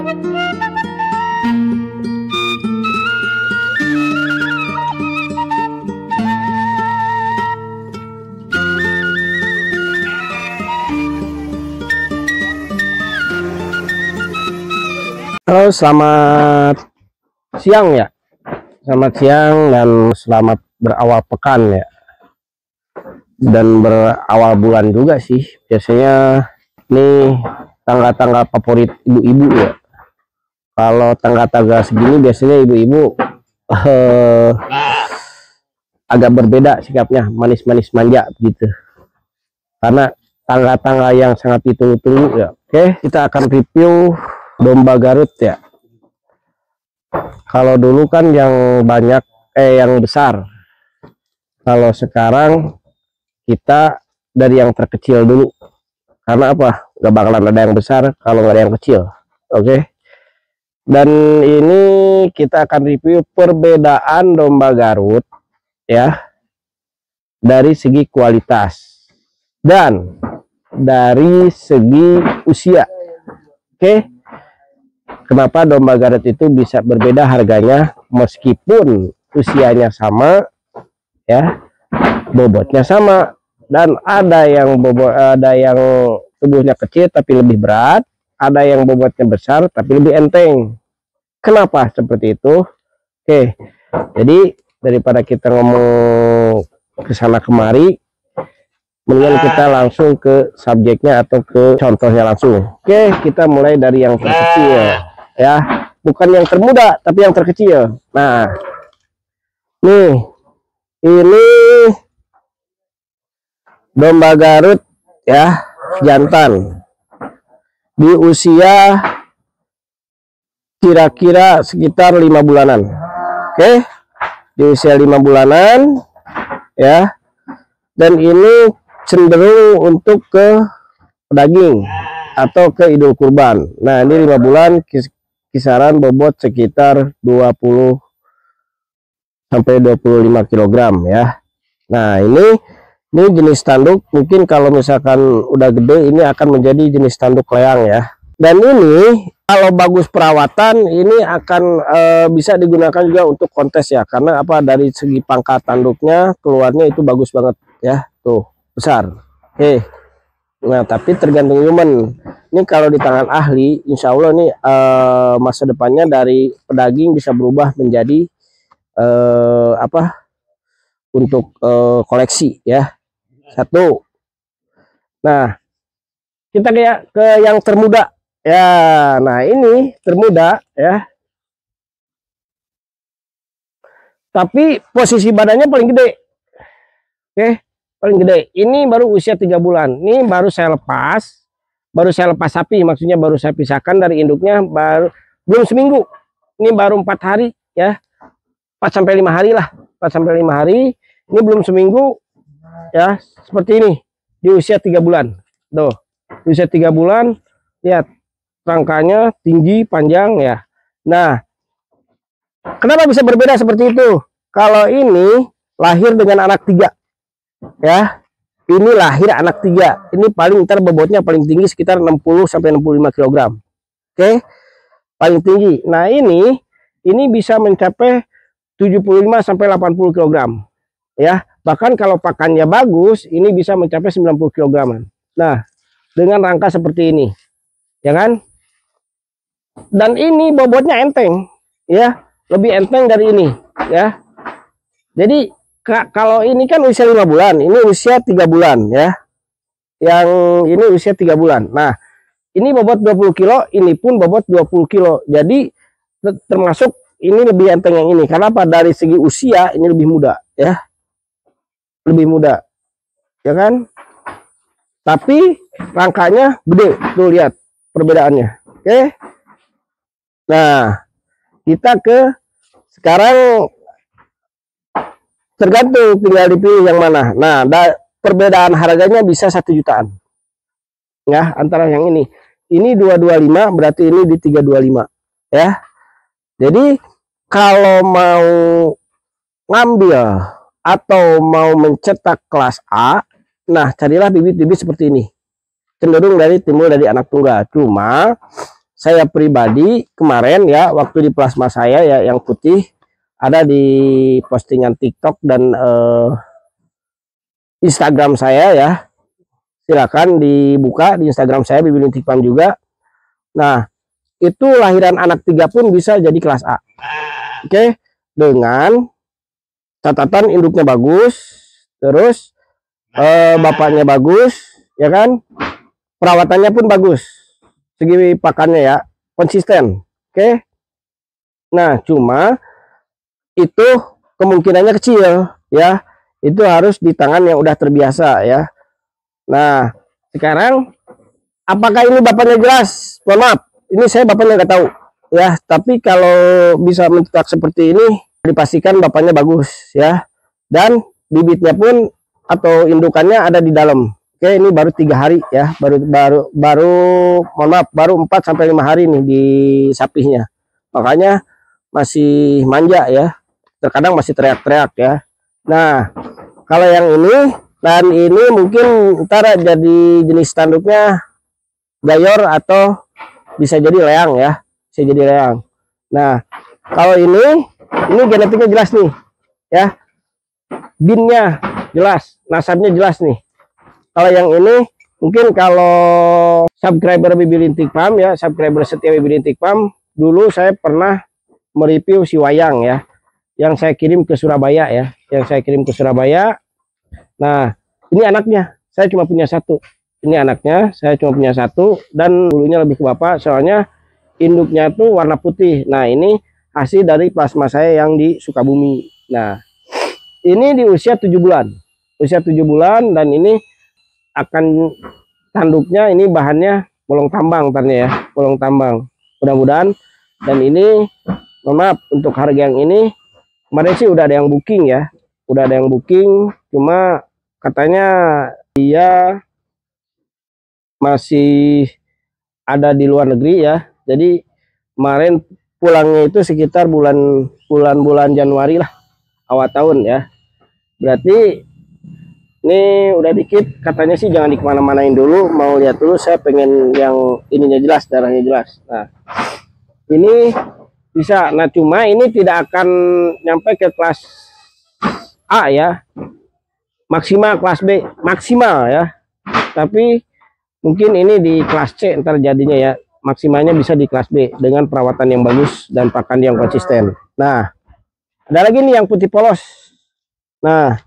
Halo, selamat siang ya. Selamat siang dan selamat berawal pekan ya. Dan berawal bulan juga sih. Biasanya nih tanggal-tanggal favorit ibu-ibu ya. Kalau tanggal-tanggal segini biasanya ibu-ibu agak berbeda sikapnya, manis-manis manja gitu. Karena tanggal-tanggal yang sangat ditunggu-tunggu ya. Oke, kita akan review domba Garut ya. Kalau dulu kan yang banyak yang besar. Kalau sekarang kita dari yang terkecil dulu. Karena apa? Gak bakalan ada yang besar kalau nggak ada yang kecil. Oke. Dan ini kita akan review perbedaan domba Garut ya. Dari segi kualitas dan dari segi usia. Oke. Kenapa domba Garut itu bisa berbeda harganya meskipun usianya sama ya, bobotnya sama, dan ada yang tubuhnya kecil tapi lebih berat, ada yang bobotnya besar tapi lebih enteng. Kenapa seperti itu? Oke, jadi daripada kita ngomong kesana kemari, mendingan kita langsung ke subjeknya atau ke contohnya langsung. Oke, kita mulai dari yang terkecil ya, bukan yang termuda tapi yang terkecil. Nah, nih ini domba Garut ya, jantan di usia kira-kira sekitar 5 bulanan. Oke, di usia 5 bulanan ya, dan ini cenderung untuk ke daging atau ke idul kurban. Nah, ini 5 bulan kisaran bobot sekitar 20 sampai 25 kg ya. Nah, ini jenis tanduk, mungkin kalau misalkan udah gede ini akan menjadi jenis tanduk leang ya. Dan ini kalau bagus perawatan ini akan bisa digunakan juga untuk kontes ya, karena apa, dari segi pangkat tanduknya keluarnya itu bagus banget ya, tuh besar. Oke. Nah, tapi tergantung human. Ini kalau di tangan ahli, insya Allah nih masa depannya dari pedaging bisa berubah menjadi untuk koleksi ya. Satu. Nah, kita kayak ke yang termuda ya. Nah, ini termuda ya, tapi posisi badannya paling gede. Oke, paling gede. Ini baru usia 3 bulan. Ini baru saya lepas sapi, maksudnya baru saya pisahkan dari induknya, belum seminggu. Ini baru 4 hari ya, 4 sampai 5 hari lah, 4 sampai 5 hari. Ini belum seminggu ya, seperti ini di usia 3 bulan. Tuh, di usia 3 bulan, lihat rangkanya tinggi panjang ya. Nah, kenapa bisa berbeda seperti itu? Kalau ini lahir dengan anak 3 ya, ini lahir anak 3, ini paling ntar bobotnya paling tinggi sekitar 60 sampai 65 kg. Oke, paling tinggi. Nah, ini bisa mencapai 75 sampai 80 kg ya. Bahkan kalau pakannya bagus, ini bisa mencapai 90 kg. Nah, dengan rangka seperti ini ya kan, dan ini bobotnya enteng ya, lebih enteng dari ini ya. Jadi kalau ini kan usia 5 bulan, ini usia 3 bulan ya, yang ini usia 3 bulan. Nah, ini bobot 20 kilo, ini pun bobot 20 kilo. Jadi termasuk ini lebih enteng yang ini. Karena apa? Dari segi usia ini lebih muda ya, lebih muda ya kan, tapi rangkanya gede. Tuh, lihat perbedaannya. Oke, nah kita ke sekarang, tergantung tinggal dipilih yang mana. Nah, perbedaan harganya bisa 1 jutaan ya, antara yang ini 225, berarti ini di 325 ya. Jadi kalau mau ngambil atau mau mencetak kelas A, nah carilah bibit-bibit seperti ini, cenderung timbul dari anak tunggal. Cuma saya pribadi kemarin ya, waktu di plasma saya ya yang putih, ada di postingan TikTok dan Instagram saya ya. Silakan dibuka di Instagram saya Bibi Lintik Farm juga. Nah, itu lahiran anak 3 pun bisa jadi kelas A. Oke, dengan catatan induknya bagus, terus bapaknya bagus, ya kan? Perawatannya pun bagus. Segi pakannya ya, konsisten. Oke. Nah, cuma itu kemungkinannya kecil ya. Itu harus di tangan yang udah terbiasa ya. Nah, sekarang apakah ini bapaknya jelas? Mohon maaf, ini saya bapaknya nggak tahu ya. Tapi kalau bisa mencetak seperti ini, dipastikan bapaknya bagus ya. Dan bibitnya pun atau indukannya ada di dalam. Oke, ini baru 3 hari ya, mohon maaf, baru 4 sampai 5 hari nih di sapinya. Makanya masih manja ya. Terkadang masih teriak-teriak ya. Nah, kalau yang ini dan ini mungkin ntar jadi jenis tanduknya gayor atau bisa jadi leang ya. Bisa jadi leang. Nah, kalau ini genetiknya jelas nih ya. Binnya jelas, nasabnya jelas nih. Kalau yang ini mungkin kalau subscriber Bibi Lintik Farm ya, subscriber setia Bibi Lintik Farm, dulu saya pernah mereview si Wayang ya, yang saya kirim ke Surabaya ya, Nah, ini anaknya, saya cuma punya satu. Ini anaknya, saya cuma punya satu, dan bulunya lebih ke bapak, soalnya induknya tuh warna putih. Nah, ini hasil dari plasma saya yang di Sukabumi. Nah, ini di usia 7 bulan. Usia 7 bulan, dan ini akan tanduknya, ini bahannya bolong tambang ternyata ya, bolong tambang. Mudah-mudahan. Dan ini, mohon maaf, untuk harga yang ini, kemarin sih udah ada yang booking ya. Udah ada yang booking, cuma katanya dia masih ada di luar negeri ya. Jadi kemarin pulangnya itu sekitar bulan Januari lah, awal tahun ya. Berarti ini udah dikit, katanya sih jangan dikemana-manain dulu, mau lihat dulu, saya pengen yang ininya jelas, darahnya jelas. Nah, ini bisa. Nah, cuma ini tidak akan nyampe ke kelas A ya, maksimal kelas B, maksimal ya. Tapi mungkin ini di kelas C ntar jadinya ya, maksimalnya bisa di kelas B dengan perawatan yang bagus dan pakan yang konsisten. Nah, ada lagi nih yang putih polos. Nah,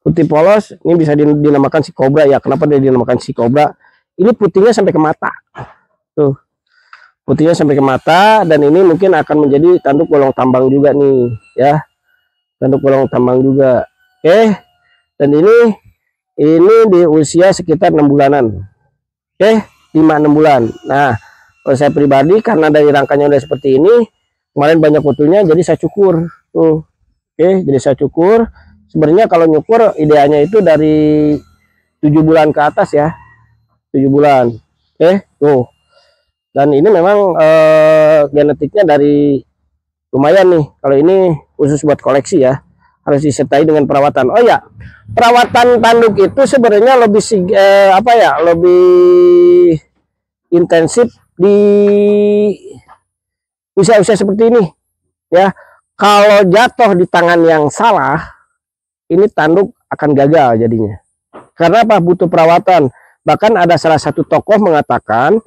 putih polos ini bisa dinamakan si kobra ya. Kenapa dia dinamakan si kobra? Ini putihnya sampai ke mata. Tuh. Putihnya sampai ke mata, dan ini mungkin akan menjadi tanduk bolong tambang juga nih ya. Tanduk bolong tambang juga. Oke. Dan ini di usia sekitar 6 bulanan. Oke, 5-6 bulan. Nah, kalau saya pribadi karena dari rangkanya udah seperti ini, kemarin banyak fotonya, jadi saya cukur. Tuh. Oke, jadi saya cukur. Sebenarnya kalau nyukur idealnya itu dari 7 bulan ke atas ya, 7 bulan. Tuh. Dan ini memang genetiknya dari lumayan nih. Kalau ini khusus buat koleksi ya, harus disertai dengan perawatan. Oh ya, perawatan tanduk itu sebenarnya lebih lebih intensif di usia-usia seperti ini ya. Kalau jatuh di tangan yang salah, ini tanduk akan gagal jadinya. Karena apa? Butuh perawatan. Bahkan ada salah satu tokoh mengatakan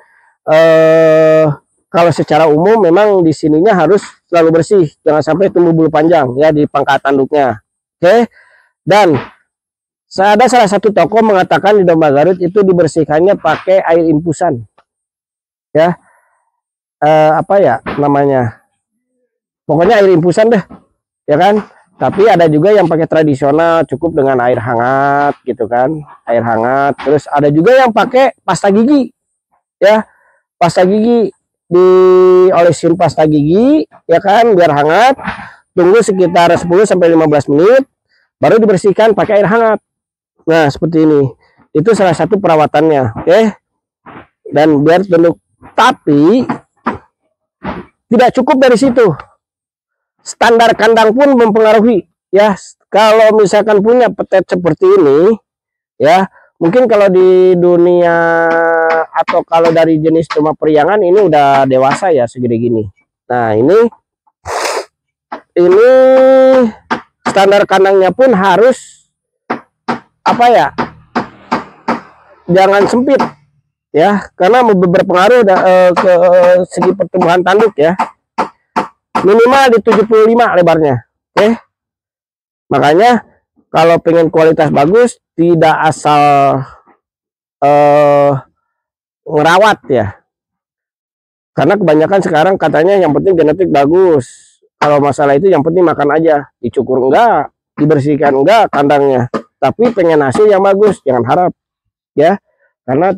kalau secara umum memang di sininya harus selalu bersih, jangan sampai tumbuh bulu panjang ya di pangkat tanduknya. Oke. Dan ada salah satu tokoh mengatakan di domba Garut itu dibersihkannya pakai air infusan. Ya. Apa ya namanya? Pokoknya air infusan deh. Ya kan? Tapi ada juga yang pakai tradisional, cukup dengan air hangat gitu kan, air hangat. Terus ada juga yang pakai pasta gigi, ya, pasta gigi, diolesin pasta gigi, ya kan, biar hangat. Tunggu sekitar 10-15 menit, baru dibersihkan pakai air hangat. Nah, seperti ini. Itu salah satu perawatannya, oke? Dan biar tunduk. Tapi tidak cukup dari situ. Standar kandang pun mempengaruhi ya. Kalau misalkan punya petet seperti ini ya, Mungkin kalau di dunia atau kalau dari jenis cuma periangan ini udah dewasa ya, segede gini. Nah, ini standar kandangnya pun harus apa ya? Jangan sempit ya, karena berpengaruh ke segi pertumbuhan tanduk ya. Minimal di 75 lebarnya. Oke. Makanya kalau pengen kualitas bagus, tidak asal ngerawat ya, karena kebanyakan sekarang katanya yang penting genetik bagus. Kalau masalah itu yang penting makan aja, dicukur enggak, dibersihkan enggak kandangnya, tapi pengen hasil yang bagus, jangan harap ya, karena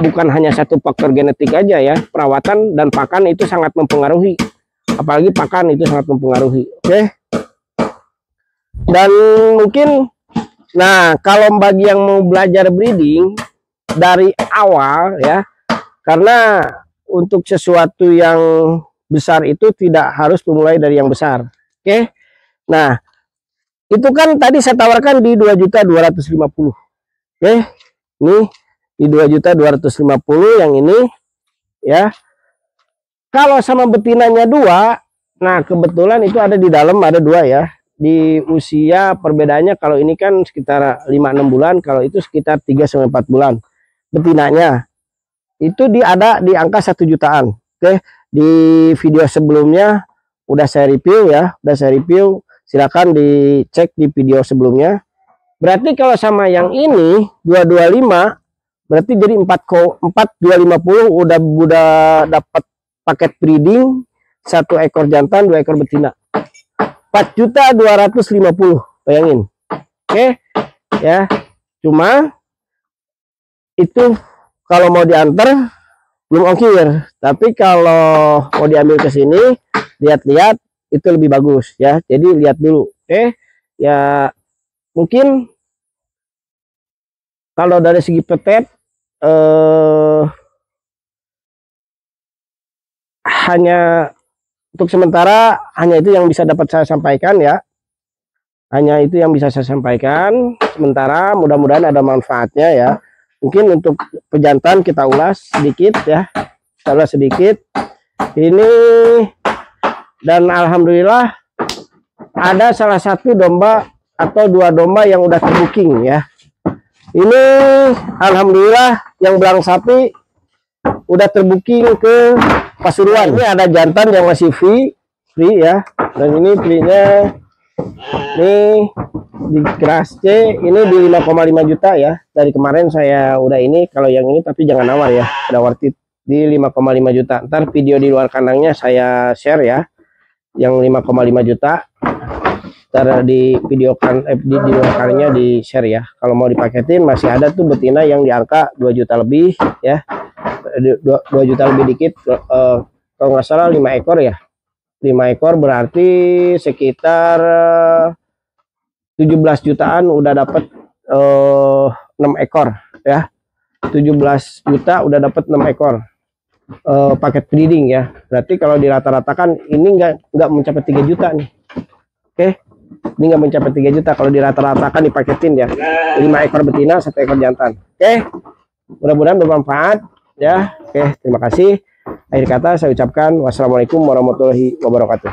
bukan hanya satu faktor genetik aja ya, perawatan dan pakan itu sangat mempengaruhi, apalagi pakan itu sangat mempengaruhi. Oke. Dan mungkin, nah kalau bagi yang mau belajar breeding dari awal ya, karena untuk sesuatu yang besar itu tidak harus dimulai dari yang besar. Oke. Nah, itu kan tadi saya tawarkan di 2.250.000. Oke. Ini di 2.250.000 yang ini ya. Kalau sama betinanya 2, nah kebetulan itu ada di dalam, ada 2 ya. Di usia perbedaannya, kalau ini kan sekitar 5-6 bulan, kalau itu sekitar 3-4 bulan. Betinanya itu ada di angka 1 jutaan. Oke, di video sebelumnya udah saya review ya, silakan dicek di video sebelumnya. Berarti kalau sama yang ini 225, berarti jadi 4.250 udah dapat paket breeding, 1 ekor jantan, 2 ekor betina. 4.250.000, bayangin. Oke ya, cuma itu kalau mau diantar belum ongkir, tapi kalau mau diambil ke sini, lihat-lihat itu lebih bagus ya, jadi lihat dulu. Oke ya, mungkin kalau dari segi petet hanya untuk sementara hanya itu yang bisa dapat saya sampaikan ya. Hanya itu yang bisa saya sampaikan sementara, mudah-mudahan ada manfaatnya ya. Mungkin untuk pejantan kita ulas sedikit ya. Kita ulas sedikit. Ini, dan alhamdulillah ada salah satu domba atau 2 domba yang udah terbooking ya. Ini alhamdulillah yang belang sapi udah terbooking ke Pasuruan. Ini ada jantan yang masih free ya, dan ini free-nya ini di kelas C ini di 5,5 juta ya. Dari kemarin saya udah ini, kalau yang ini tapi jangan nawar ya, udah worth it di 5,5 juta. Ntar video di luar kandangnya saya share ya, yang 5,5 juta ntar di video di luar kandangnya di share ya. Kalau mau dipaketin masih ada tuh betina yang di angka 2 juta lebih ya, 2 juta lebih dikit. Kalau nggak salah 5 ekor ya, 5 ekor berarti sekitar 17 jutaan udah dapat 6 ekor ya. 17 juta udah dapat 6 ekor paket breeding ya. Berarti kalau dirata-ratakan ini nggak mencapai 3 juta nih. Oke, ini nggak mencapai 3 juta kalau dirata-ratakan dipaketin ya. 5 ekor betina, 1 ekor jantan. Oke, mudah-mudahan bermanfaat ya. Oke, terima kasih. Akhir kata saya ucapkan wassalamualaikum warahmatullahi wabarakatuh.